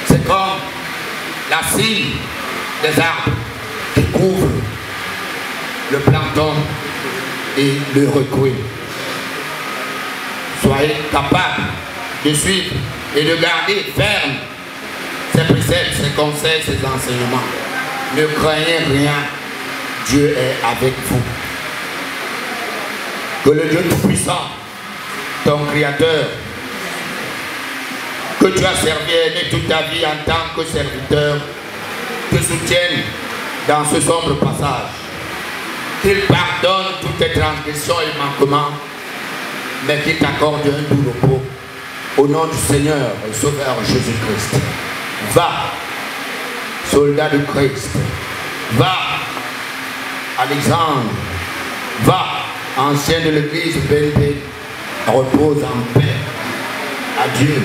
C'est comme la cime des arbres qui couvrent le plancton et le recoué. Soyez capables de suivre et de garder ferme ses préceptes, ses conseils, ses enseignements. Ne craignez rien, Dieu est avec vous. Que le Dieu Tout-Puissant, ton Créateur, que tu as servi et aimé toute ta vie en tant que serviteur, te soutienne dans ce sombre passage. Qu'il pardonne toutes tes transgressions et manquements, mais qu'il t'accorde un doux repos. Au nom du Seigneur et Sauveur Jésus-Christ. Va, soldat de Christ. Va, Alexandre. Va, ancien de l'église BNP. Repose en paix. Adieu.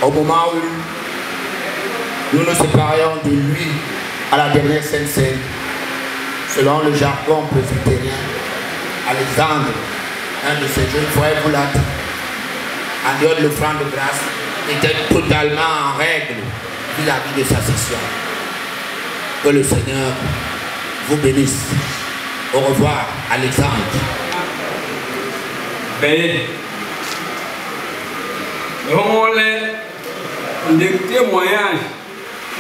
Au moment où nous nous séparions de lui à la dernière Sainte-Seine, selon le jargon presbytérien, Alexandre, un de ces jeunes frères voulâtres, en dehors de l'offrande de grâce, était totalement en règle vis-à-vis de sa session. Que le Seigneur vous bénisse. Au revoir, Alexandre. Le témoignage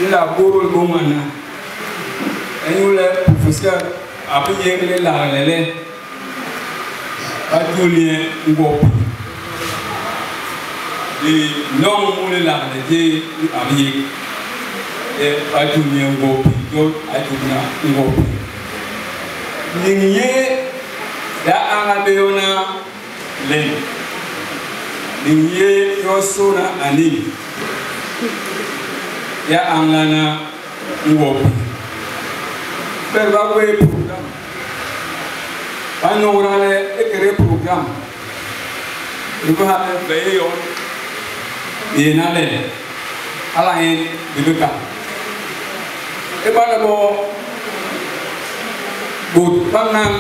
de la Bourg Gomana, et nous les professeurs appuyés les larmes, pas de lien ou et non on les larmes de habillés et pas de lien ou d'autres à tout le monde. L'igné la arabéona les l'igné yosona ani ya angana ngop perba we programme panorale ekere programme ruba beyo yenale ala en bibuka e bala bo bot panang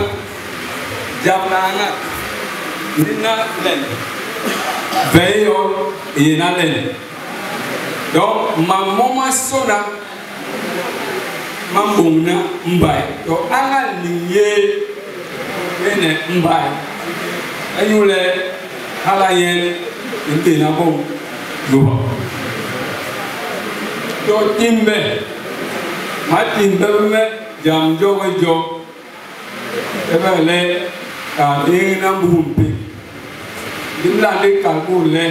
jamnanga nina len beyo yenale. Donc, ma maman sona, ma mona mbaye. Donc, anga liye ene mbaye. Ayule halayen inte na bon loba. Donc, timbe, ma timbe me jam jogo jo. Ebe le ka ina bumpe. Dimla de kalkule.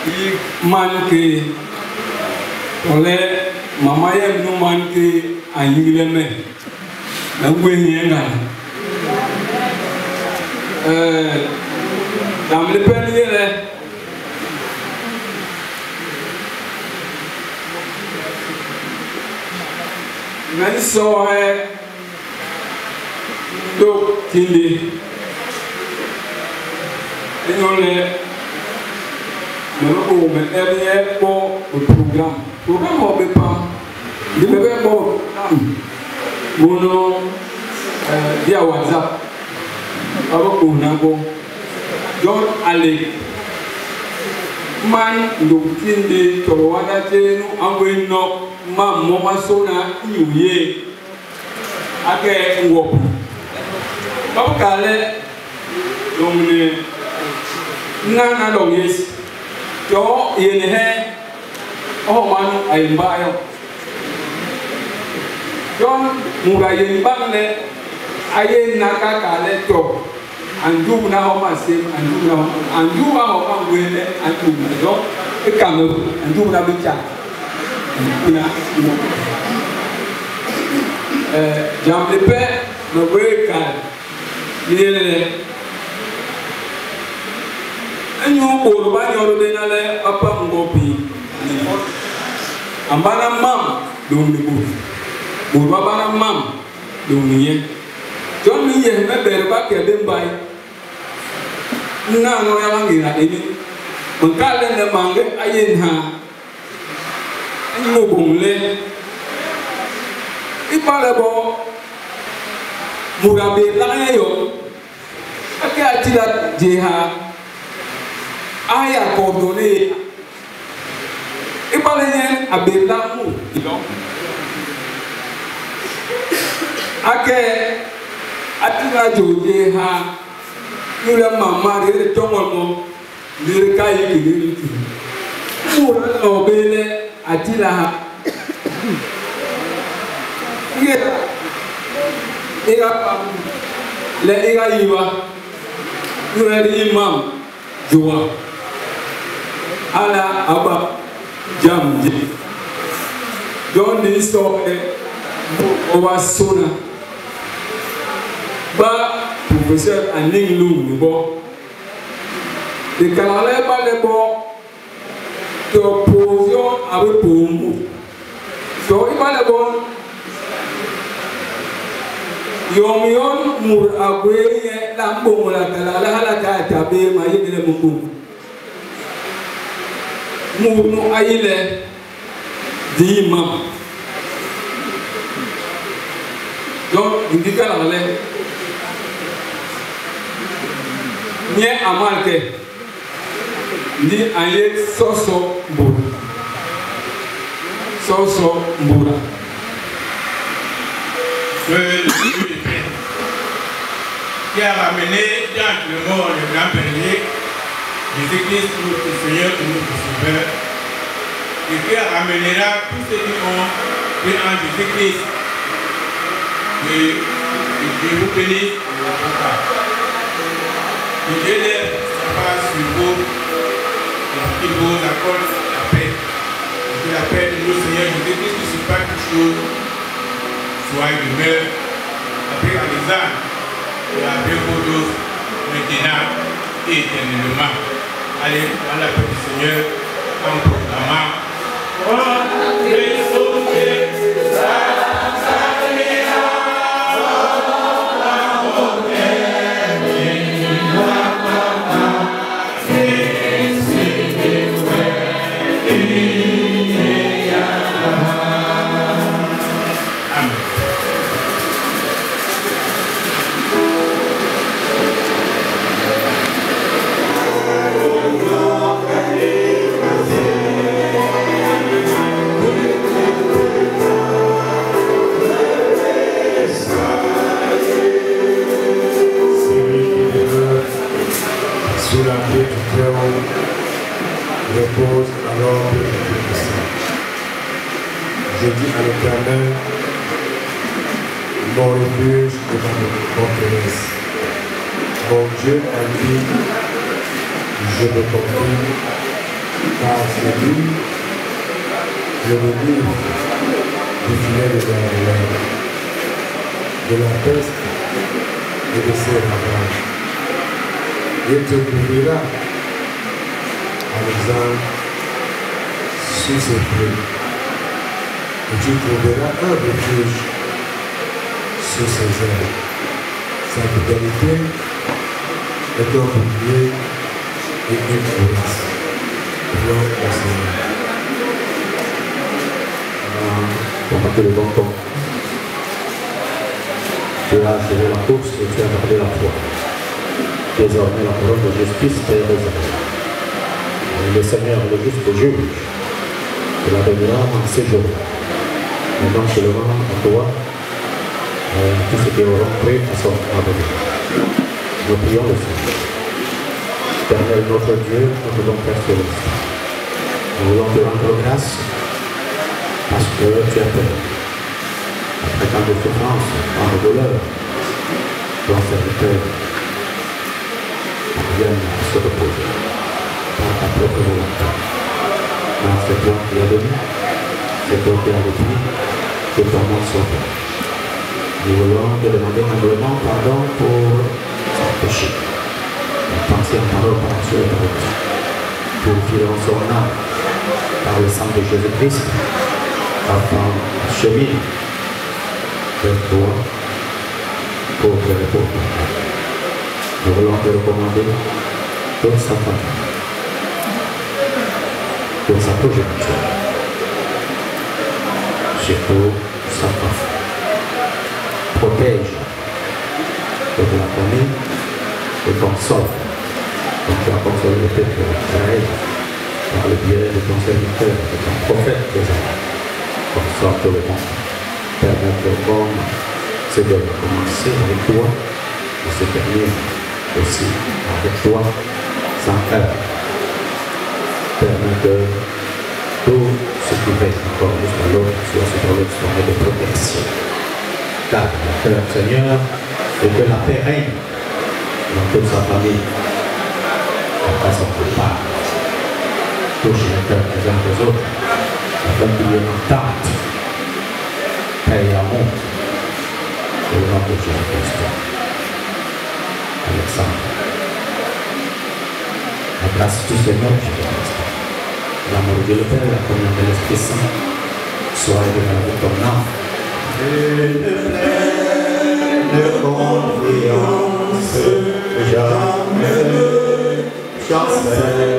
Il manque olé maman yem nous manque à yileme na gwenye nga dans le panier mais so do tindi olé nous avons pour le programme. Le programme n'est pas. Il n'y a pas de via WhatsApp. Alors, on a donc allez. Man, nous tindé, nous envoyons nos mamans sona, nous ake ngop ba ka le long ne na long yes cho yen he o man ai ba yo John murayen bang le ayen nakaka le to andu na ho masim andu wa ho kan wele andu na do e kam andu na bicha na jam le pe no we ka yele anyu bo ba nyoro de na le apa ngopi ambana mam dum ni bu Burba bana mam dunia. John ni ye me berba ke dembai. Na no ya langira ini. Mengkale ne mangge ayen ha. Ani mo bongle. Ipale bo murabe la yo. Ake atila jeha. Aya ko done. Ipale ne abela mu. Ake atira joje ha yule mama re tomol mo dire kai kiri mura obele atira ha ira le ira yiwa yule imam joa ala aba jamje don ni so owa sona ba professeur aning lu bo de kalale ba le bo to position avec pombu to iba le bo yomion mur agwe la mbongo la kalala hala ta tabe ma yele mungu mur no ayile di imam donc indika la le nye amalke ni aye soso mbura qui a ramené dans le monde le grand berger Jésus-Christ notre Seigneur et notre Sauveur et qui ramènera tous ceux qui ont cru en Jésus-Christ et Dieu vous bénisse et votre part. Que Dieu lève sa face sur vous et qu'il vous accorde la paix. Que la paix de notre Seigneur Jésus-Christ ne soit pas quelque chose, soit une demeure, après Alexandre, et après vos doses, maintenant et éternellement. Allez, dans la paix du Seigneur, en proclamant. Oh, sous la paix du Très-Haut, repose à l'ombre du Tout-Puissant. Je dis à l'Éternel, mon refuge et ma forteresse. Mon Dieu à lui, je me confie, car c'est lui, je me livre du filet de l'enfer, de la peste et de ses ravages. Il te couvrira, Alexandre, sous ses fruits, et tu trouveras un refuge sous ses ailes. Sa fidélité est un bouclier et une course. Gloire au Seigneur. Pour battre le bon temps, tu as achevé la course et tu as gardé la foi. Désormais, la couronne de justice est réservée. Le Seigneur, le juste juge, te la donnera en ces jours. Maintenant seulement à toi, Tous ceux qui auront pris sont abonnés. Nous prions le Seigneur. Éternel notre Dieu, notre bon Père céleste, nous voulons te rendre grâce parce que tu as permis, après tant de souffrance, tant de douleur, ton serviteur parvienne à se reposer par ta propre volonté. Dans ce plan qu'il a donné, c'est toi qui as dit que ton nom soit fait. Nous voulons te demander humblement pardon pour son péché. Pensez en parole, par action et par action. Purifions son âme par le sang de Jésus-Christ, afin chemine vers toi pour te répondre. Nous voulons te recommander toute sa famille, toute sa progéniture, surtout sa femme. Protège toute la famille et console, comme tu as consolé le peuple d'Israël par le biais de ton serviteur, de ton prophète des hommes. Console tout le monde. Permets que comme c'est de commencer avec toi et se termine aussi avec toi sans heure. Permets que tout ce qui va encore jusqu'à l'autre soit sur le sommet de protection. Car le cœur, Seigneur, et que la paix règne dans toute sa famille, après son départ. Touche le cœur des uns des autres, afin qu'il y ait une entente, paix et amour, au nom de Jésus-Christ. Alexandre, la grâce du Seigneur Jésus-Christ, l'amour de Dieu le Père, la communion de l'Esprit Saint, soit égal avec ton âme. Et de pleine confiance, jamais chancelle.